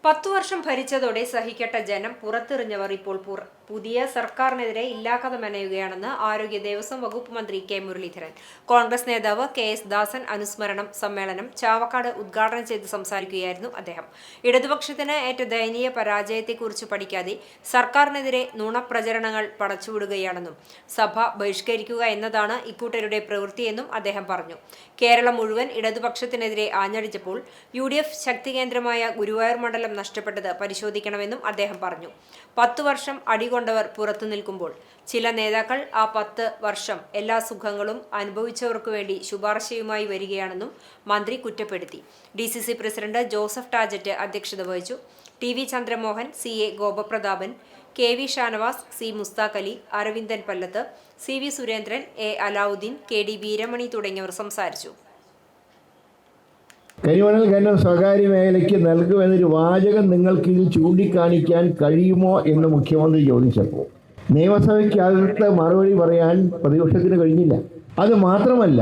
10 വർഷം ഭരിച്ചതോടെ സഹിക്കട്ട ജനം പുറത്തെറിഞ്ഞവർ ഇപ്പോൾ പുതിയ സർക്കാരിനെതിരെ ഇല്ലാക്കഥ മെനയുകയാണെന്ന് ആരോഗ്യ ദേവസ്വം വകുപ്പ് മന്ത്രി കെ മുരളീധരൻ. കോൺഗ്രസ് നേതാവ് KS ദാസൻ അനുസ്മരണം സമ്മേളനം ചാവക്കാട് ഉദ്ഘാടനം ചെയ്ത് സംസാരിക്കുകയായിരുന്നു അദ്ദേഹം. ഇടതുപക്ഷത്തിന് ഏറ്റ ദയനീയ പരാജയത്തെക്കുറിച്ച് പഠിക്കാതെ സർക്കാരിനെതിരെ നുണപ്രചരണങ്ങൾ പടച്ചുവിടുകയാണെന്നും സഭ ബഹിഷ്കരിക്കുക എന്നതാണ് ഇക്കൂട്ടരുടെ പ്രവൃത്തിയെന്നും അദ്ദേഹം പറഞ്ഞു. കേരളം മുഴുവൻ ഇടതുപക്ഷത്തിനെതിരെ ആഞ്ഞടിച്ചപ്പോൾ UDF ശക്തി കേന്ദ്രമായ ഗുരുവായൂർ മണ്ഡലം നഷ്ടപ്പെട്ടത് പരിശോധിക്കണമെന്നും അദ്ദേഹം പറഞ്ഞു. 10 വർഷം അടികൊണ്ടവർ പുറത്തു നിൽക്കുമ്പോൾ ചില നേതാക്കൾ ആ 10 വർഷം എല്ലാ സുഖങ്ങളും അനുഭവിച്ചവർക്കു വേണ്ടി ശുപാർശയുമായി വരികയാണെന്നും മന്ത്രി കുറ്റപ്പെടുത്തി. DCC പ്രസിഡന്റ് ജോസഫ് ടാജറ്റ് അധ്യക്ഷത വഹിച്ചു. TV Chandramohan, CA Gopaprathapan, KV Shanavas, C Mushtaq Ali, Aravindan Pallath, CV Surendran, A Alauddin, KD Veeramani തുടങ്ങിയവർ സംസാരിച്ചു. കരിമണൽ ഖനനം സ്വകാര്യ മേഖലയ്ക്ക് നൽകുമെന്നൊരു വാചകം നിങ്ങൾക്ക് ഇതിൽ ചൂണ്ടിക്കാണിക്കാൻ കഴിയുമോ എന്ന് മുഖ്യമന്ത്രി ചോദിച്ചപ്പോൾ നിയമസഭയ്ക്കകത്ത് മറുപടി പറയാൻ പ്രതിപക്ഷത്തിന് കഴിഞ്ഞില്ല. അത് മാത്രമല്ല,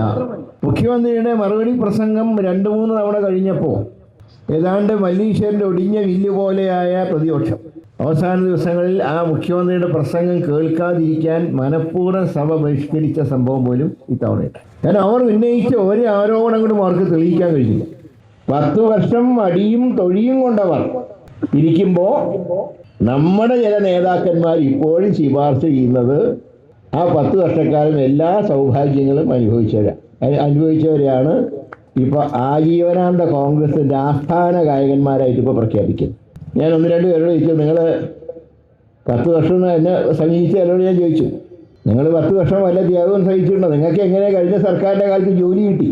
മുഖ്യമന്ത്രിയുടെ മറുപടി പ്രസംഗം 2-3 തവണ കഴിഞ്ഞപ്പോൾ ഏതാണ്ട് മല്ലീശ്വരൻ്റെ ഒടിഞ്ഞ വില്ല് പോലെയായ പ്രതിപക്ഷം അവസാന ദിവസങ്ങളിൽ ആ മുഖ്യമന്ത്രിയുടെ പ്രസംഗം കേൾക്കാതിരിക്കാൻ മനഃപൂർവ്വം സഭ ബഹിഷ്കരിച്ച സംഭവം പോലും ഇത്തവണയുണ്ട്. കാരണം അവർ ഉന്നയിച്ച ഒരു ആരോപണം കൂടി അവർക്ക് തെളിയിക്കാൻ കഴിഞ്ഞില്ല. 10 വർഷം അടിയും തൊഴിയും കൊണ്ടവർ ഇരിക്കുമ്പോൾ നമ്മുടെ ചില നേതാക്കന്മാർ ഇപ്പോഴും ശുപാർശ ചെയ്യുന്നത് ആ 10 വർഷക്കാലം എല്ലാ സൗഭാഗ്യങ്ങളും അനുഭവിച്ചവരെയാണ് ഇപ്പോൾ ആജീവനാന്ത കോൺഗ്രസിൻ്റെ ആസ്ഥാന ഗായകന്മാരായിട്ട് ഇപ്പോൾ പ്രഖ്യാപിക്കുന്നത്. ഞാൻ 1-2 പേരോട് ചോദിച്ചു, നിങ്ങൾ 10 വർഷം എന്നെ സമീപിച്ച ചിലരോട് ഞാൻ ചോദിച്ചു, നിങ്ങൾ 10 വർഷം വല്ല ത്യാഗവും സഹിച്ചിട്ടുണ്ടോ? നിങ്ങൾക്ക് എങ്ങനെ കഴിഞ്ഞ സർക്കാരിൻ്റെ കാലത്ത് ജോലി കിട്ടി?